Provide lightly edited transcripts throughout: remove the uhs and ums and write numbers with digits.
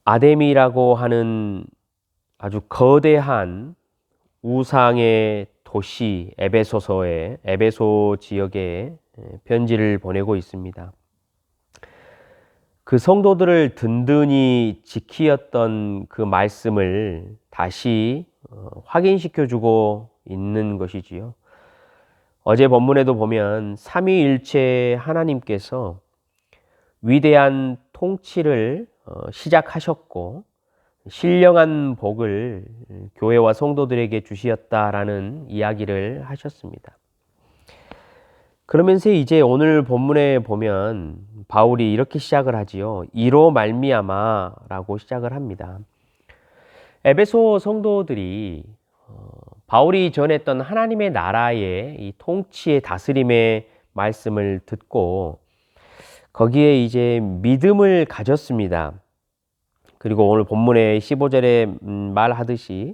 아뎀이라고 하는 아주 거대한 우상의 도시 에베소 지역에 편지를 보내고 있습니다. 그 성도들을 든든히 지키었던 그 말씀을 다시 확인시켜 주고 있는 것이지요. 어제 본문에도 보면 삼위일체 하나님께서 위대한 통치를 시작하셨고 신령한 복을 교회와 성도들에게 주시었다라는 이야기를 하셨습니다. 그러면서 이제 오늘 본문에 보면 바울이 이렇게 시작을 하지요. 이로 말미암아라고 시작을 합니다. 에베소 성도들이 바울이 전했던 하나님의 나라의 이 통치의 다스림의 말씀을 듣고 거기에 이제 믿음을 가졌습니다. 그리고 오늘 본문의 15절에 말하듯이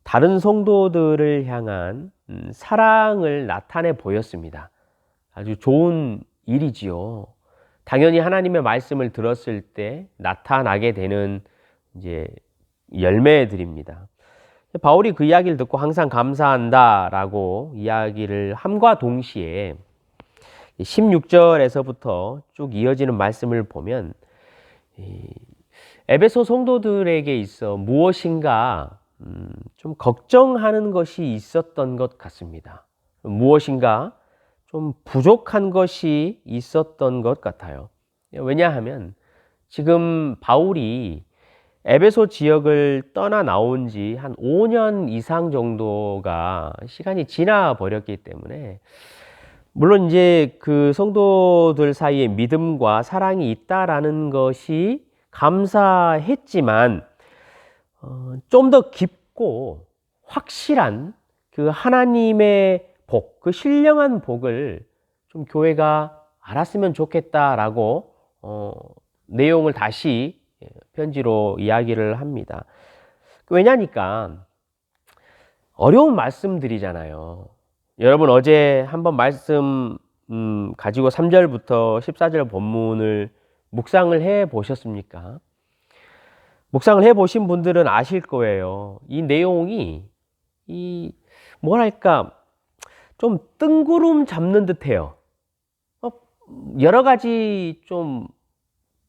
다른 성도들을 향한 사랑을 나타내 보였습니다. 아주 좋은 일이지요. 당연히 하나님의 말씀을 들었을 때 나타나게 되는 이제 열매들입니다. 바울이 그 이야기를 듣고 항상 감사한다라고 이야기를 함과 동시에 16절에서부터 쭉 이어지는 말씀을 보면 에베소 성도들에게 있어 무엇인가 좀 걱정하는 것이 있었던 것 같습니다. 무엇인가 좀 부족한 것이 있었던 것 같아요. 왜냐하면 지금 바울이 에베소 지역을 떠나 나온 지 한 5년 이상 정도가 시간이 지나 버렸기 때문에 물론 이제 그 성도들 사이에 믿음과 사랑이 있다라는 것이 감사했지만 좀 더 깊고 확실한 그 하나님의 복, 그 신령한 복을 좀 교회가 알았으면 좋겠다라고 내용을 다시 편지로 이야기를 합니다. 왜냐니까 어려운 말씀들이잖아요. 여러분 어제 한번 말씀 가지고 3절부터 14절 본문을 묵상을 해 보셨습니까? 묵상을 해 보신 분들은 아실 거예요. 이 내용이 뭐랄까 좀 뜬구름 잡는 듯해요. 여러 가지 좀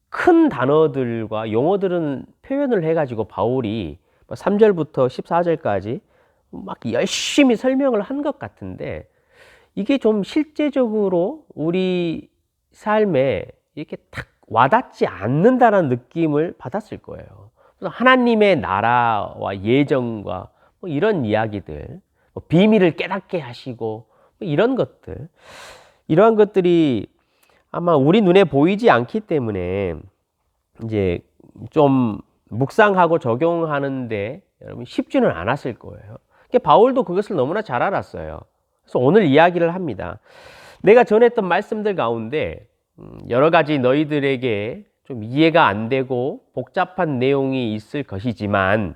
큰 단어들과 용어들은 표현을 해가지고 바울이 3절부터 14절까지 막 열심히 설명을 한 것 같은데 이게 좀 실제적으로 우리 삶에 이렇게 탁 와닿지 않는다는 느낌을 받았을 거예요. 그래서 하나님의 나라와 예정과 뭐 이런 이야기들, 뭐 비밀을 깨닫게 하시고 뭐 이런 것들, 이러한 것들이 아마 우리 눈에 보이지 않기 때문에 이제 좀 묵상하고 적용하는데 여러분 쉽지는 않았을 거예요. 바울도 그것을 너무나 잘 알았어요. 그래서 오늘 이야기를 합니다. 내가 전했던 말씀들 가운데 여러 가지 너희들에게 좀 이해가 안 되고 복잡한 내용이 있을 것이지만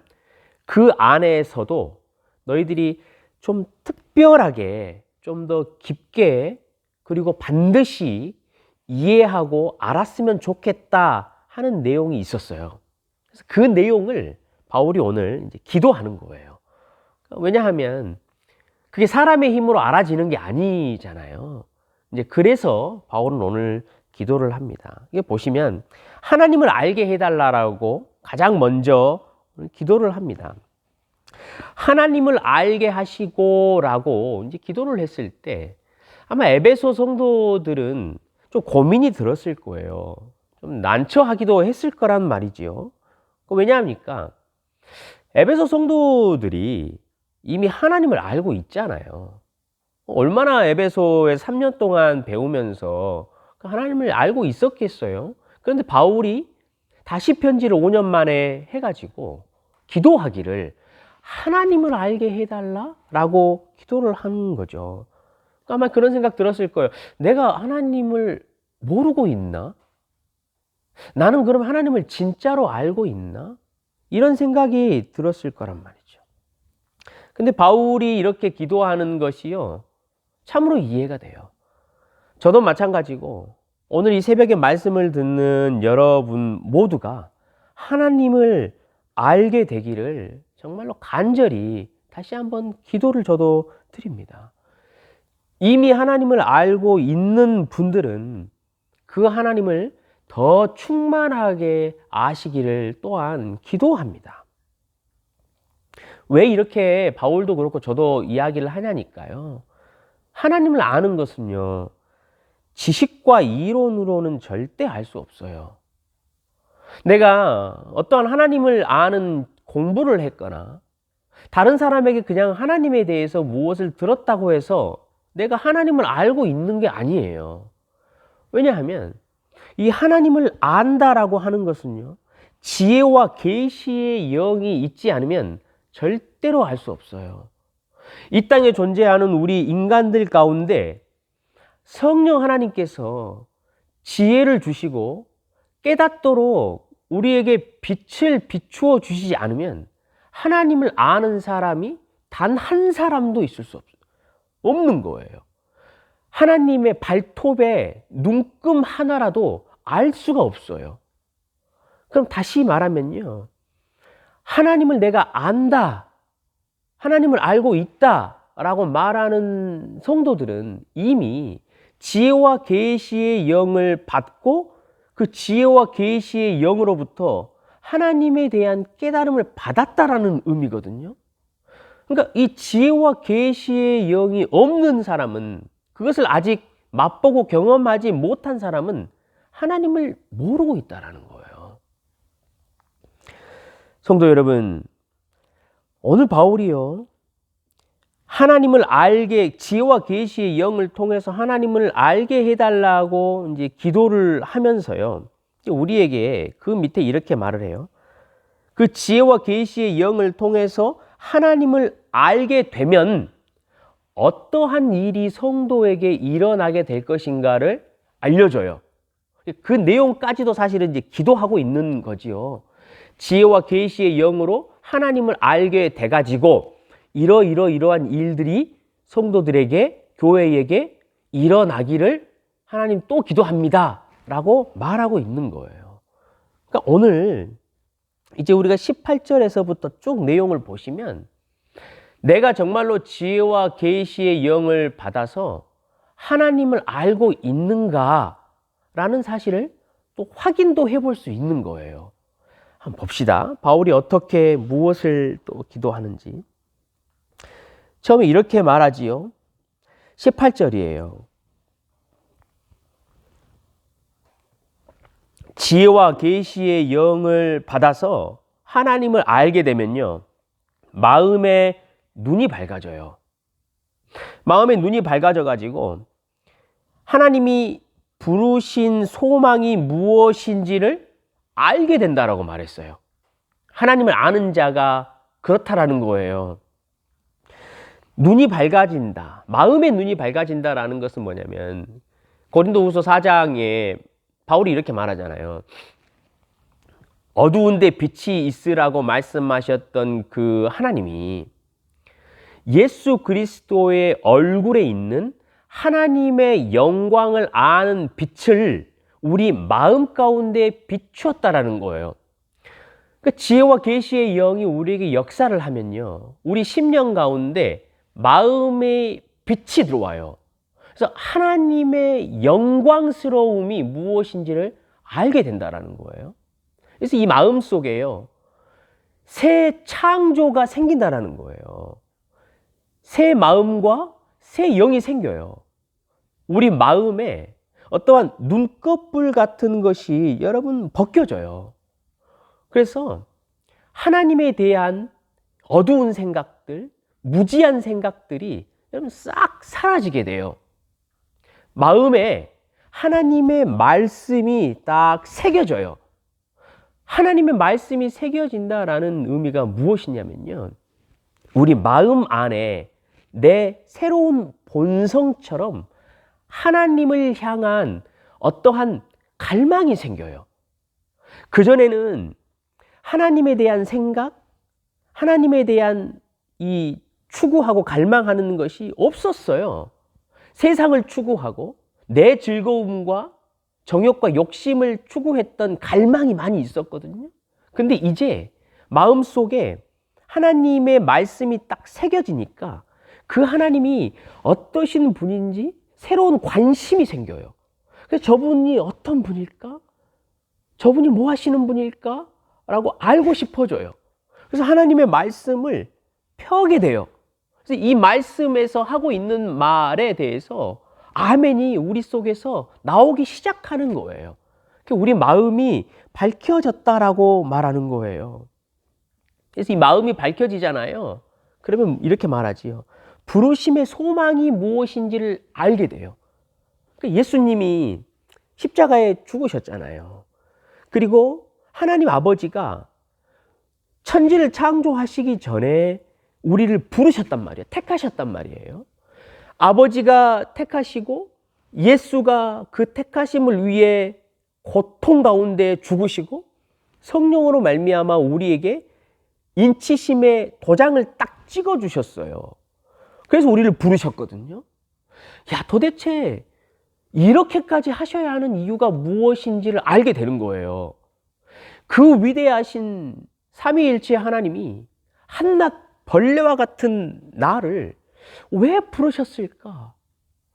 그 안에서도 너희들이 좀 특별하게 좀 더 깊게 그리고 반드시 이해하고 알았으면 좋겠다 하는 내용이 있었어요. 그래서 그 내용을 바울이 오늘 이제 기도하는 거예요. 왜냐하면 그게 사람의 힘으로 알아지는 게 아니잖아요. 이제 그래서 바울은 오늘 기도를 합니다. 이게 보시면 하나님을 알게 해달라고 가장 먼저 기도를 합니다. 하나님을 알게 하시고라고 이제 기도를 했을 때 아마 에베소 성도들은 좀 고민이 들었을 거예요. 좀 난처하기도 했을 거란 말이지요. 왜냐합니까? 에베소 성도들이 이미 하나님을 알고 있잖아요. 얼마나 에베소에 3년 동안 배우면서 하나님을 알고 있었겠어요. 그런데 바울이 다시 편지를 5년 만에 해가지고 기도하기를 하나님을 알게 해달라라고 기도를 한 거죠. 아마 그런 생각 들었을 거예요. 내가 하나님을 모르고 있나? 나는 그럼 하나님을 진짜로 알고 있나? 이런 생각이 들었을 거란 말이죠. 근데 바울이 이렇게 기도하는 것이요, 참으로 이해가 돼요. 저도 마찬가지고 오늘 이 새벽에 말씀을 듣는 여러분 모두가 하나님을 알게 되기를 정말로 간절히 다시 한번 기도를 저도 드립니다. 이미 하나님을 알고 있는 분들은 그 하나님을 더 충만하게 아시기를 또한 기도합니다. 왜 이렇게 바울도 그렇고 저도 이야기를 하냐니까요. 하나님을 아는 것은요, 지식과 이론으로는 절대 알 수 없어요. 내가 어떠한 하나님을 아는 공부를 했거나 다른 사람에게 그냥 하나님에 대해서 무엇을 들었다고 해서 내가 하나님을 알고 있는 게 아니에요. 왜냐하면 이 하나님을 안다라고 하는 것은요, 지혜와 계시의 영이 있지 않으면 절대로 알 수 없어요. 이 땅에 존재하는 우리 인간들 가운데 성령 하나님께서 지혜를 주시고 깨닫도록 우리에게 빛을 비추어 주시지 않으면 하나님을 아는 사람이 단 한 사람도 있을 수 없는 거예요. 하나님의 발톱에 눈금 하나라도 알 수가 없어요. 그럼 다시 말하면요, 하나님을 내가 안다, 하나님을 알고 있다 라고 말하는 성도들은 이미 지혜와 계시의 영을 받고 그 지혜와 계시의 영으로부터 하나님에 대한 깨달음을 받았다라는 의미거든요. 그러니까 이 지혜와 계시의 영이 없는 사람은, 그것을 아직 맛보고 경험하지 못한 사람은 하나님을 모르고 있다라는 거예요. 성도 여러분, 오늘 바울이요, 하나님을 알게, 지혜와 계시의 영을 통해서 하나님을 알게 해달라고 이제 기도를 하면서요, 우리에게 그 밑에 이렇게 말을 해요. 그 지혜와 계시의 영을 통해서 하나님을 알게 되면 어떠한 일이 성도에게 일어나게 될 것인가를 알려줘요. 그 내용까지도 사실은 이제 기도하고 있는 거지요. 지혜와 계시의 영으로 하나님을 알게 돼가지고 이러한 일들이 성도들에게, 교회에게 일어나기를 하나님 또 기도합니다 라고 말하고 있는 거예요. 그러니까 오늘 이제 우리가 18절에서부터 쭉 내용을 보시면 내가 정말로 지혜와 계시의 영을 받아서 하나님을 알고 있는가 라는 사실을 또 확인도 해볼 수 있는 거예요. 한번 봅시다. 바울이 어떻게 무엇을 또 기도하는지. 처음에 이렇게 말하지요. 18절이에요. 지혜와 계시의 영을 받아서 하나님을 알게 되면요, 마음의 눈이 밝아져요. 마음의 눈이 밝아져 가지고 하나님이 부르신 소망이 무엇인지를 알게 된다라고 말했어요. 하나님을 아는 자가 그렇다라는 거예요. 눈이 밝아진다, 마음의 눈이 밝아진다라는 것은 뭐냐면, 고린도후서 4장에 바울이 이렇게 말하잖아요. 어두운데 빛이 있으라고 말씀하셨던 그 하나님이 예수 그리스도의 얼굴에 있는 하나님의 영광을 아는 빛을 우리 마음 가운데 비추었다라는 거예요. 그러니까 지혜와 계시의 영이 우리에게 역사를 하면요, 우리 심령 가운데 마음의 빛이 들어와요. 그래서 하나님의 영광스러움이 무엇인지를 알게 된다라는 거예요. 그래서 이 마음 속에요, 새 창조가 생긴다라는 거예요. 새 마음과 새 영이 생겨요. 우리 마음에 어떠한 눈꺼풀 같은 것이 여러분 벗겨져요. 그래서 하나님에 대한 어두운 생각들, 무지한 생각들이 여러분 싹 사라지게 돼요. 마음에 하나님의 말씀이 딱 새겨져요. 하나님의 말씀이 새겨진다라는 의미가 무엇이냐면요, 우리 마음 안에 내 새로운 본성처럼 하나님을 향한 어떠한 갈망이 생겨요. 그전에는 하나님에 대한 생각, 하나님에 대한 이 추구하고 갈망하는 것이 없었어요. 세상을 추구하고 내 즐거움과 정욕과 욕심을 추구했던 갈망이 많이 있었거든요. 근데 이제 마음속에 하나님의 말씀이 딱 새겨지니까 그 하나님이 어떠신 분인지 새로운 관심이 생겨요. 그래서 저분이 어떤 분일까? 저분이 뭐 하시는 분일까? 라고 알고 싶어져요. 그래서 하나님의 말씀을 펴게 돼요. 그래서 이 말씀에서 하고 있는 말에 대해서 아멘이 우리 속에서 나오기 시작하는 거예요. 우리 마음이 밝혀졌다라고 말하는 거예요. 그래서 이 마음이 밝혀지잖아요. 그러면 이렇게 말하지요. 부르심의 소망이 무엇인지를 알게 돼요. 예수님이 십자가에 죽으셨잖아요. 그리고 하나님 아버지가 천지를 창조하시기 전에 우리를 부르셨단 말이에요. 택하셨단 말이에요. 아버지가 택하시고 예수가 그 택하심을 위해 고통 가운데 죽으시고 성령으로 말미암아 우리에게 인치심의 도장을 딱 찍어 주셨어요. 그래서 우리를 부르셨거든요. 야, 도대체 이렇게까지 하셔야 하는 이유가 무엇인지를 알게 되는 거예요. 그 위대하신 삼위일체의 하나님이 한낱 벌레와 같은 나를 왜 부르셨을까?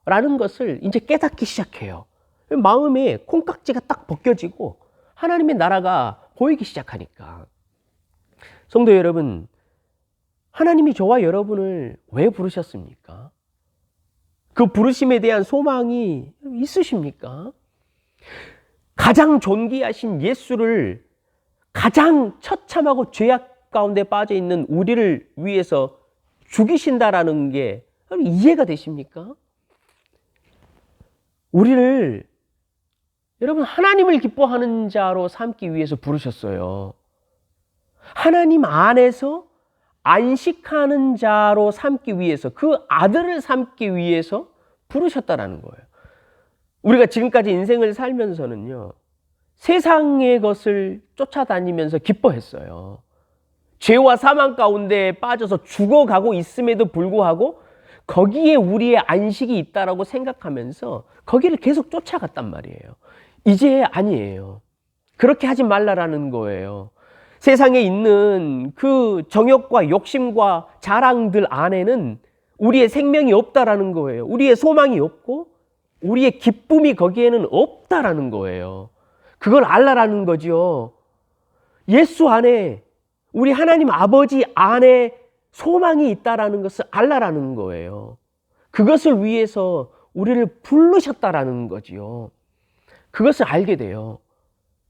라는 것을 이제 깨닫기 시작해요. 마음에 콩깍지가 딱 벗겨지고 하나님의 나라가 보이기 시작하니까. 성도 여러분, 하나님이 저와 여러분을 왜 부르셨습니까? 그 부르심에 대한 소망이 있으십니까? 가장 존귀하신 예수를 가장 처참하고 죄악 가운데 빠져 있는 우리를 위해서 죽이신다라는 게 이해가 되십니까? 우리를 여러분 하나님을 기뻐하는 자로 삼기 위해서 부르셨어요. 하나님 안에서 안식하는 자로 삼기 위해서, 그 아들을 삼기 위해서 부르셨다라는 거예요. 우리가 지금까지 인생을 살면서는요, 세상의 것을 쫓아다니면서 기뻐했어요. 죄와 사망 가운데 빠져서 죽어가고 있음에도 불구하고 거기에 우리의 안식이 있다라고 생각하면서 거기를 계속 쫓아갔단 말이에요. 이제 아니에요. 그렇게 하지 말라라는 거예요. 세상에 있는 그 정욕과 욕심과 자랑들 안에는 우리의 생명이 없다라는 거예요. 우리의 소망이 없고 우리의 기쁨이 거기에는 없다라는 거예요. 그걸 알라라는 거죠. 예수 안에, 우리 하나님 아버지 안에 소망이 있다라는 것을 알라라는 거예요. 그것을 위해서 우리를 부르셨다라는 거지요. 그것을 알게 돼요.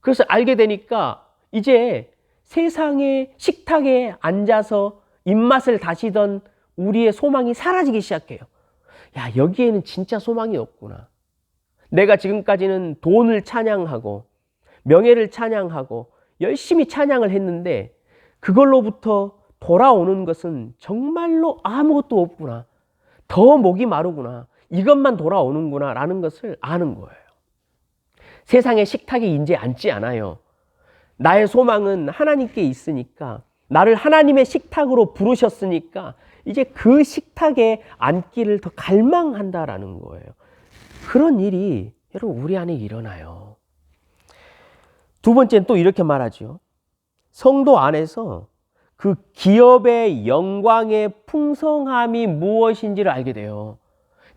그것을 알게 되니까 이제 세상의 식탁에 앉아서 입맛을 다시던 우리의 소망이 사라지기 시작해요. 야, 여기에는 진짜 소망이 없구나. 내가 지금까지는 돈을 찬양하고 명예를 찬양하고 열심히 찬양을 했는데 그걸로부터 돌아오는 것은 정말로 아무것도 없구나. 더 목이 마르구나. 이것만 돌아오는구나 라는 것을 아는 거예요. 세상의 식탁에 이제 앉지 않아요. 나의 소망은 하나님께 있으니까, 나를 하나님의 식탁으로 부르셨으니까 이제 그 식탁에 앉기를 더 갈망한다라는 거예요. 그런 일이 여러분 우리 안에 일어나요. 두 번째는 또 이렇게 말하죠. 성도 안에서 그 기업의 영광의 풍성함이 무엇인지를 알게 돼요.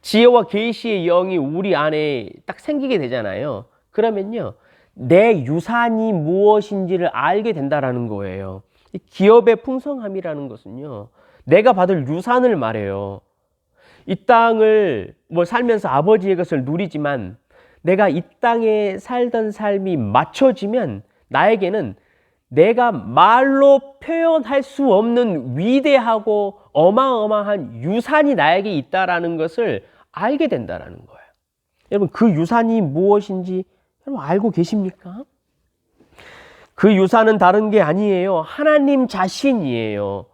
지혜와 계시의 영이 우리 안에 딱 생기게 되잖아요. 그러면요, 내 유산이 무엇인지를 알게 된다라는 거예요. 이 기업의 풍성함이라는 것은요, 내가 받을 유산을 말해요. 이 땅을 살면서 아버지의 것을 누리지만 내가 이 땅에 살던 삶이 맞춰지면 나에게는 내가 말로 표현할 수 없는 위대하고 어마어마한 유산이 나에게 있다라는 것을 알게 된다라는 거예요. 여러분, 그 유산이 무엇인지 여러분 알고 계십니까? 그 유산은 다른 게 아니에요. 하나님 자신이에요.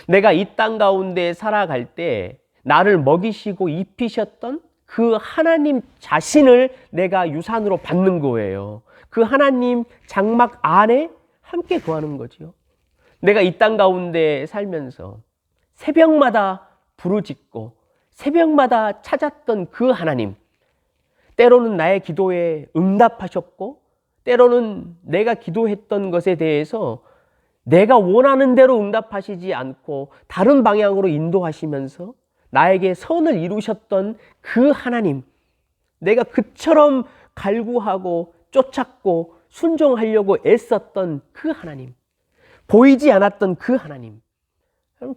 내가 이 땅 가운데 살아갈 때 나를 먹이시고 입히셨던 그 하나님 자신을 내가 유산으로 받는 거예요. 그 하나님 장막 안에 함께 거하는 거죠. 내가 이 땅 가운데 살면서 새벽마다 부르짖고 새벽마다 찾았던 그 하나님, 때로는 나의 기도에 응답하셨고 때로는 내가 기도했던 것에 대해서 내가 원하는 대로 응답하시지 않고 다른 방향으로 인도하시면서 나에게 선을 이루셨던 그 하나님, 내가 그처럼 갈구하고 쫓았고 순종하려고 애썼던 그 하나님, 보이지 않았던 그 하나님,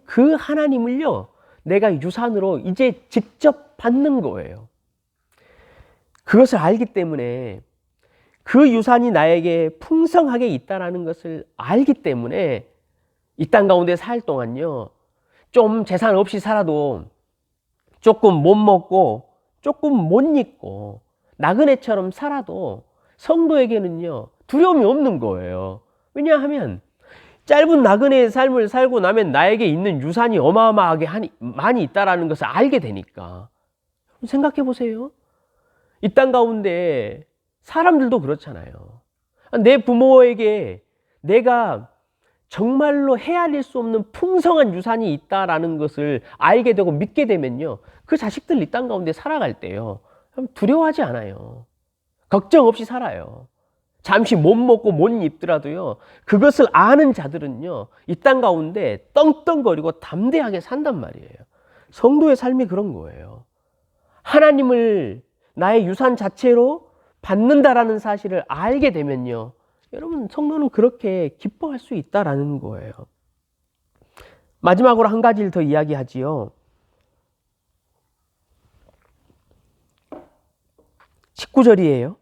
그 하나님을요, 내가 유산으로 이제 직접 받는 거예요. 그것을 알기 때문에, 그 유산이 나에게 풍성하게 있다는 것을 알기 때문에 이 땅 가운데 살 동안요, 좀 재산 없이 살아도 조금 못 먹고 조금 못 입고 나그네처럼 살아도 성도에게는요, 두려움이 없는 거예요. 왜냐하면 짧은 나그네의 삶을 살고 나면 나에게 있는 유산이 어마어마하게 많이 있다는 것을 알게 되니까. 생각해 보세요. 이 땅 가운데 사람들도 그렇잖아요. 내 부모에게 내가 정말로 헤아릴 수 없는 풍성한 유산이 있다라는 것을 알게 되고 믿게 되면요, 그 자식들 이 땅 가운데 살아갈 때요, 두려워하지 않아요. 걱정 없이 살아요. 잠시 못 먹고 못 입더라도요, 그것을 아는 자들은요, 이 땅 가운데 떵떵거리고 담대하게 산단 말이에요. 성도의 삶이 그런 거예요. 하나님을 나의 유산 자체로 받는다라는 사실을 알게 되면요, 여러분, 성도는 그렇게 기뻐할 수 있다라는 거예요. 마지막으로 한 가지를 더 이야기하지요. 19절이에요.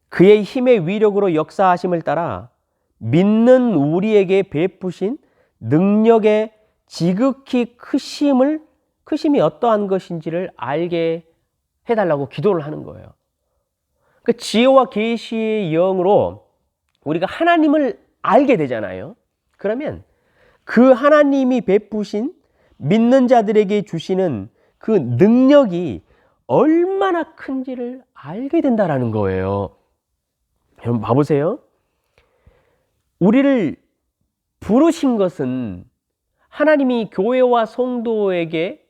그의 힘의 위력으로 역사하심을 따라 믿는 우리에게 베푸신 능력의 지극히 크심이 어떠한 것인지를 알게 해달라고 기도를 하는 거예요. 그 지혜와 계시의 영으로 우리가 하나님을 알게 되잖아요. 그러면 그 하나님이 베푸신 믿는 자들에게 주시는 그 능력이 얼마나 큰지를 알게 된다라는 거예요. 여러분 봐보세요. 우리를 부르신 것은 하나님이 교회와 성도에게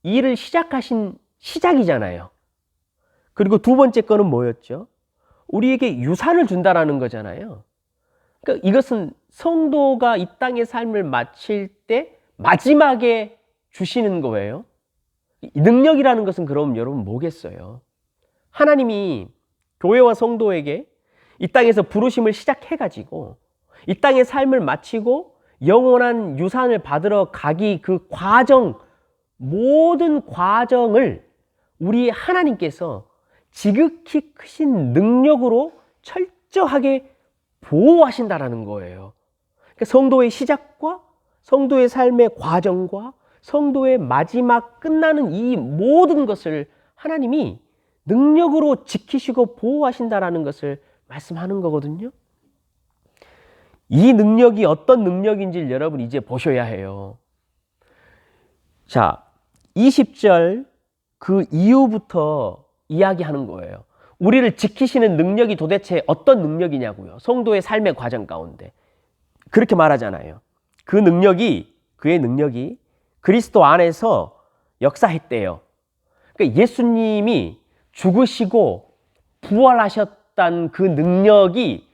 일을 시작하신 시작이잖아요. 그리고 두 번째 거는 뭐였죠? 우리에게 유산을 준다라는 거잖아요. 그러니까 이것은 성도가 이 땅의 삶을 마칠 때 마지막에 주시는 거예요. 이 능력이라는 것은 그럼 여러분 뭐겠어요? 하나님이 교회와 성도에게 이 땅에서 부르심을 시작해가지고 이 땅의 삶을 마치고 영원한 유산을 받으러 가기 그 과정, 모든 과정을 우리 하나님께서 지극히 크신 능력으로 철저하게 보호하신다라는 거예요. 그러니까 성도의 시작과 성도의 삶의 과정과 성도의 마지막 끝나는 이 모든 것을 하나님이 능력으로 지키시고 보호하신다라는 것을 말씀하는 거거든요. 이 능력이 어떤 능력인지를 여러분 이제 보셔야 해요. 자, 20절 그 이후부터 이야기하는 거예요. 우리를 지키시는 능력이 도대체 어떤 능력이냐고요. 성도의 삶의 과정 가운데. 그렇게 말하잖아요. 그의 능력이 그리스도 안에서 역사했대요. 그러니까 예수님이 죽으시고 부활하셨다는 그 능력이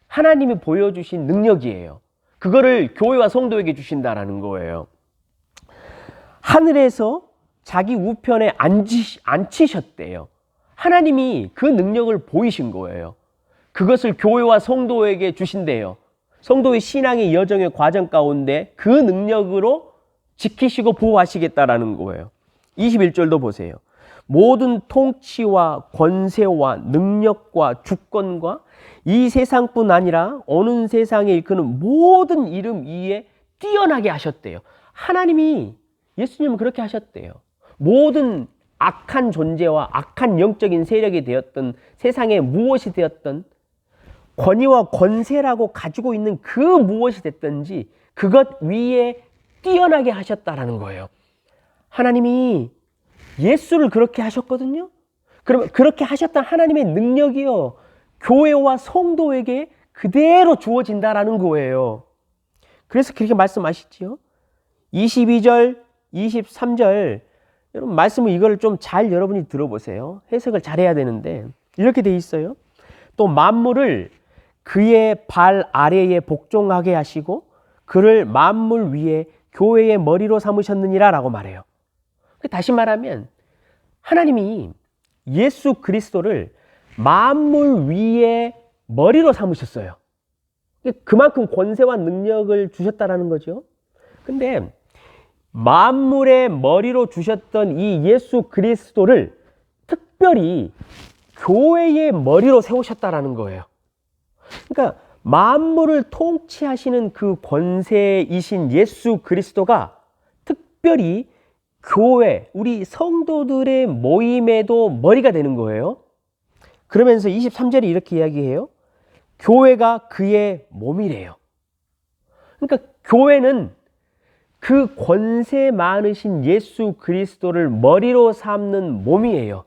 하나님이 보여주신 능력이에요. 그거를 교회와 성도에게 주신다라는 거예요. 하늘에서 자기 우편에 앉히셨대요. 하나님이 그 능력을 보이신 거예요. 그것을 교회와 성도에게 주신대요. 성도의 신앙의 여정의 과정 가운데 그 능력으로 지키시고 보호하시겠다라는 거예요. 21절도 보세요. 모든 통치와 권세와 능력과 주권과 이 세상뿐 아니라 오는 세상에 일컫는 모든 이름 위에 뛰어나게 하셨대요. 하나님이 예수님은 그렇게 하셨대요. 모든 악한 존재와 악한 영적인 세력이 되었던 세상에 무엇이 되었던 권위와 권세라고 가지고 있는 그 무엇이 됐든지 그것 위에 뛰어나게 하셨다라는 거예요. 하나님이 예수를 그렇게 하셨거든요. 그러면 그렇게 하셨던 하나님의 능력이요, 교회와 성도에게 그대로 주어진다라는 거예요. 그래서 그렇게 말씀하시지요. 22절, 23절 여러분 말씀을 이걸 좀 잘 여러분이 들어보세요. 해석을 잘 해야 되는데 이렇게 돼 있어요. 또 만물을 그의 발 아래에 복종하게 하시고 그를 만물 위에 교회의 머리로 삼으셨느니라 라고 말해요. 다시 말하면 하나님이 예수 그리스도를 만물 위에 머리로 삼으셨어요. 그만큼 권세와 능력을 주셨다라는 거죠. 근데 만물의 머리로 주셨던 이 예수 그리스도를 특별히 교회의 머리로 세우셨다라는 거예요. 그러니까 만물을 통치하시는 그 권세이신 예수 그리스도가 특별히 교회, 우리 성도들의 모임에도 머리가 되는 거예요. 그러면서 23절에 이렇게 이야기해요. 교회가 그의 몸이래요. 그러니까 교회는 그 권세 많으신 예수 그리스도를 머리로 삼는 몸이에요.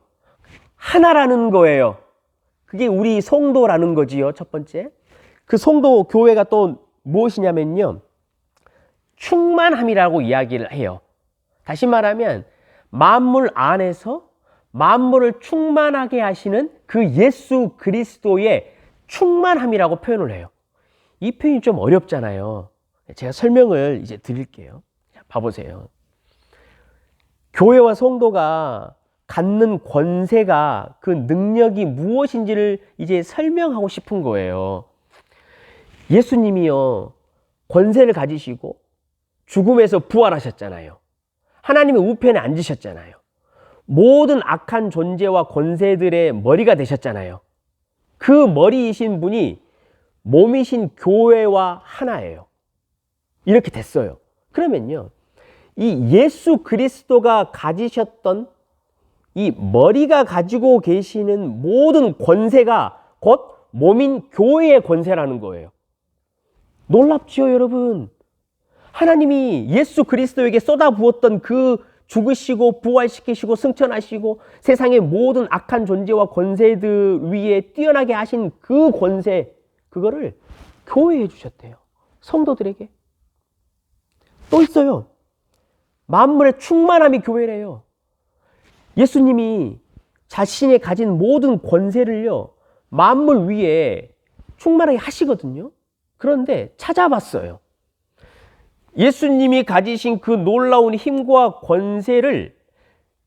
하나라는 거예요. 그게 우리 성도라는 거지요. 첫 번째. 그 성도 교회가 또 무엇이냐면요. 충만함이라고 이야기를 해요. 다시 말하면 만물 안에서 만물을 충만하게 하시는 그 예수 그리스도의 충만함이라고 표현을 해요. 이 표현이 좀 어렵잖아요. 제가 설명을 이제 드릴게요. 봐보세요. 교회와 성도가 갖는 권세가 그 능력이 무엇인지를 이제 설명하고 싶은 거예요. 예수님이요, 권세를 가지시고 죽음에서 부활하셨잖아요. 하나님의 우편에 앉으셨잖아요. 모든 악한 존재와 권세들의 머리가 되셨잖아요. 그 머리이신 분이 몸이신 교회와 하나예요. 이렇게 됐어요. 그러면요, 이 예수 그리스도가 가지셨던 이 머리가 가지고 계시는 모든 권세가 곧 몸인 교회의 권세라는 거예요. 놀랍지요, 여러분? 하나님이 예수 그리스도에게 쏟아부었던 그 죽으시고 부활시키시고 승천하시고 세상의 모든 악한 존재와 권세들 위에 뛰어나게 하신 그 권세, 그거를 교회에 주셨대요. 성도들에게. 또 있어요. 만물의 충만함이 교회래요. 예수님이 자신이 가진 모든 권세를요, 만물 위에 충만하게 하시거든요. 그런데 찾아봤어요. 예수님이 가지신 그 놀라운 힘과 권세를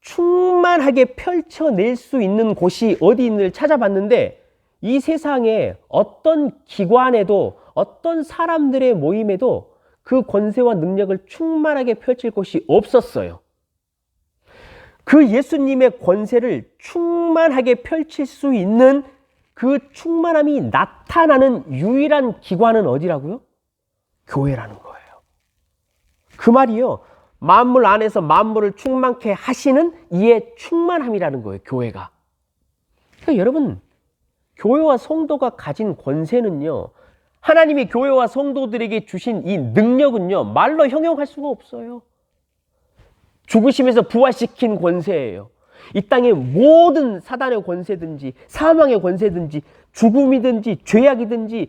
충만하게 펼쳐낼 수 있는 곳이 어디 있는지 찾아봤는데 이 세상에 어떤 기관에도 어떤 사람들의 모임에도 그 권세와 능력을 충만하게 펼칠 곳이 없었어요. 그 예수님의 권세를 충만하게 펼칠 수 있는 그 충만함이 나타나는 유일한 기관은 어디라고요? 교회라는 거예요. 그 말이요, 만물 안에서 만물을 충만케 하시는 이의 충만함이라는 거예요, 교회가. 그러니까 여러분, 교회와 성도가 가진 권세는요, 하나님이 교회와 성도들에게 주신 이 능력은요, 말로 형용할 수가 없어요. 죽으심에서 부활시킨 권세예요. 이 땅의 모든 사단의 권세든지 사망의 권세든지 죽음이든지 죄악이든지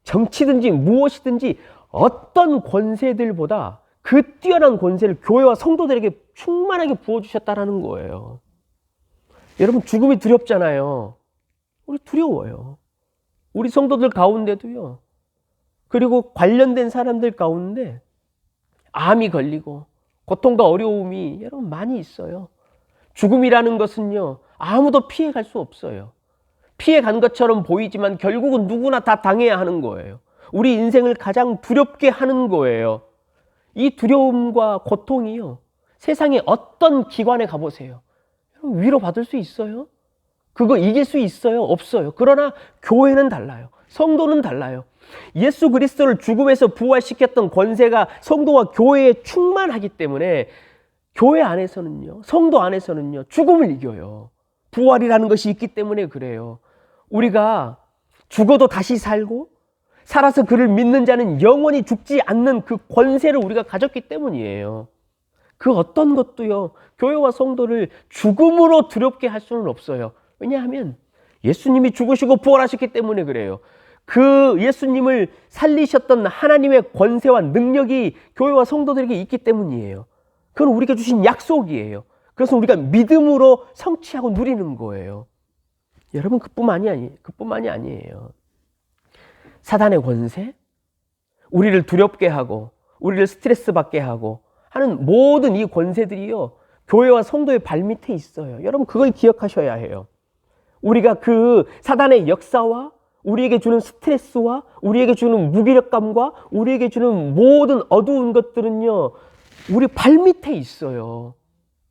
정치든지 무엇이든지 어떤 권세들보다 그 뛰어난 권세를 교회와 성도들에게 충만하게 부어주셨다는 거예요. 여러분, 죽음이 두렵잖아요. 우리 두려워요. 우리 성도들 가운데도요. 그리고 관련된 사람들 가운데 암이 걸리고 고통과 어려움이 여러분 많이 있어요. 죽음이라는 것은요, 아무도 피해갈 수 없어요. 피해간 것처럼 보이지만 결국은 누구나 다 당해야 하는 거예요. 우리 인생을 가장 두렵게 하는 거예요. 이 두려움과 고통이요, 세상에 어떤 기관에 가보세요. 위로받을 수 있어요? 그거 이길 수 있어요? 없어요. 그러나 교회는 달라요. 성도는 달라요. 예수 그리스도를 죽음에서 부활시켰던 권세가 성도와 교회에 충만하기 때문에 교회 안에서는요, 성도 안에서는요, 죽음을 이겨요. 부활이라는 것이 있기 때문에 그래요. 우리가 죽어도 다시 살고 살아서 그를 믿는 자는 영원히 죽지 않는 그 권세를 우리가 가졌기 때문이에요. 그 어떤 것도요, 교회와 성도를 죽음으로 두렵게 할 수는 없어요. 왜냐하면 예수님이 죽으시고 부활하셨기 때문에 그래요. 그 예수님을 살리셨던 하나님의 권세와 능력이 교회와 성도들에게 있기 때문이에요. 그건 우리가 주신 약속이에요. 그래서 우리가 믿음으로 성취하고 누리는 거예요. 여러분, 그뿐만이 아니에요. 사단의 권세, 우리를 두렵게 하고 우리를 스트레스 받게 하고 하는 모든 이 권세들이요, 교회와 성도의 발밑에 있어요. 여러분, 그걸 기억하셔야 해요. 우리가 그 사단의 역사와 우리에게 주는 스트레스와 우리에게 주는 무기력감과 우리에게 주는 모든 어두운 것들은요, 우리 발밑에 있어요.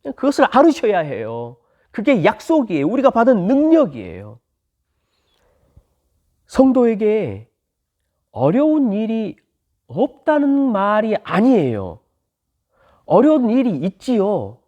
그것을 알으셔야 해요. 그게 약속이에요. 우리가 받은 능력이에요. 성도에게 어려운 일이 없다는 말이 아니에요. 어려운 일이 있지요.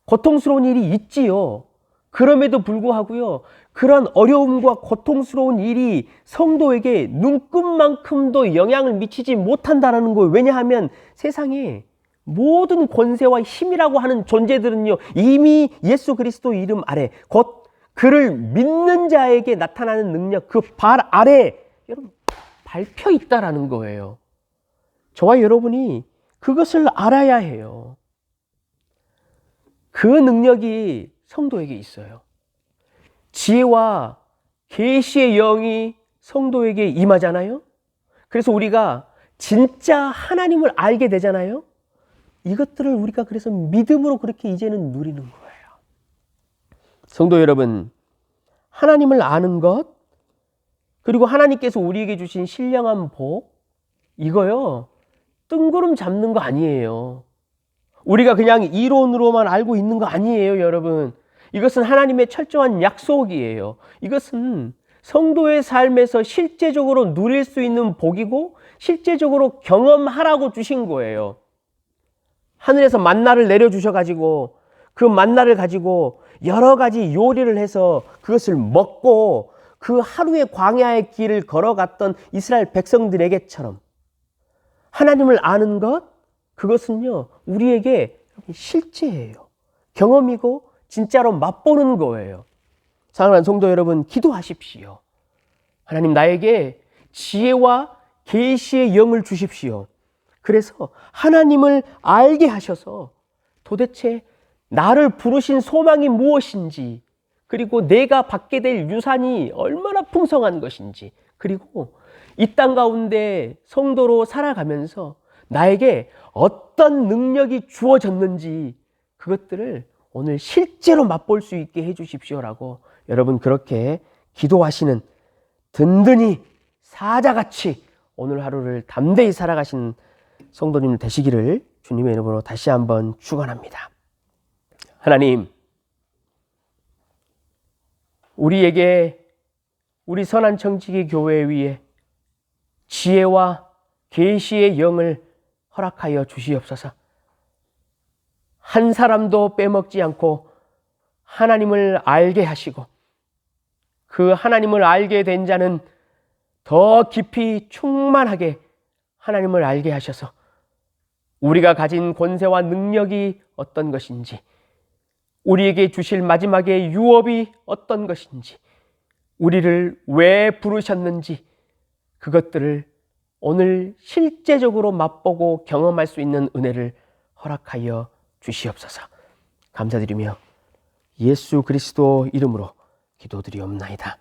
고통스러운 일이 있지요. 그럼에도 불구하고요, 그런 어려움과 고통스러운 일이 성도에게 눈끝만큼도 영향을 미치지 못한다는 거예요. 왜냐하면 세상에 모든 권세와 힘이라고 하는 존재들은요, 이미 예수 그리스도 이름 아래, 곧 그를 믿는 자에게 나타나는 능력, 그 발 아래 여러분 밟혀 있다라는 거예요. 저와 여러분이 그것을 알아야 해요. 그 능력이 성도에게 있어요. 지혜와 계시의 영이 성도에게 임하잖아요. 그래서 우리가 진짜 하나님을 알게 되잖아요. 이것들을 우리가 그래서 믿음으로 그렇게 이제는 누리는 거예요. 성도 여러분, 하나님을 아는 것, 그리고 하나님께서 우리에게 주신 신령한 복, 이거요, 뜬구름 잡는 거 아니에요. 우리가 그냥 이론으로만 알고 있는 거 아니에요, 여러분. 이것은 하나님의 철저한 약속이에요. 이것은 성도의 삶에서 실제적으로 누릴 수 있는 복이고 실제적으로 경험하라고 주신 거예요. 하늘에서 만나를 내려주셔가지고 그 만나를 가지고 여러 가지 요리를 해서 그것을 먹고 그 하루의 광야의 길을 걸어갔던 이스라엘 백성들에게처럼 하나님을 아는 것, 그것은요, 우리에게 실제예요. 경험이고 진짜로 맛보는 거예요. 사랑하는 성도 여러분, 기도하십시오. 하나님, 나에게 지혜와 계시의 영을 주십시오. 그래서 하나님을 알게 하셔서 도대체 나를 부르신 소망이 무엇인지, 그리고 내가 받게 될 유산이 얼마나 풍성한 것인지, 그리고 이 땅 가운데 성도로 살아가면서 나에게 어떤 능력이 주어졌는지 그것들을 오늘 실제로 맛볼 수 있게 해주십시오라고 여러분 그렇게 기도하시는 든든히 사자같이 오늘 하루를 담대히 살아가신 성도님 되시기를 주님의 이름으로 다시 한번 축원합니다. 하나님, 우리에게 우리 선한청지기 교회 위에 지혜와 계시의 영을 허락하여 주시옵소서. 한 사람도 빼먹지 않고 하나님을 알게 하시고 그 하나님을 알게 된 자는 더 깊이 충만하게 하나님을 알게 하셔서 우리가 가진 권세와 능력이 어떤 것인지, 우리에게 주실 마지막의 유업이 어떤 것인지, 우리를 왜 부르셨는지 그것들을 오늘 실제적으로 맛보고 경험할 수 있는 은혜를 허락하여 주시옵소서. 감사드리며 예수 그리스도 이름으로 기도드리옵나이다.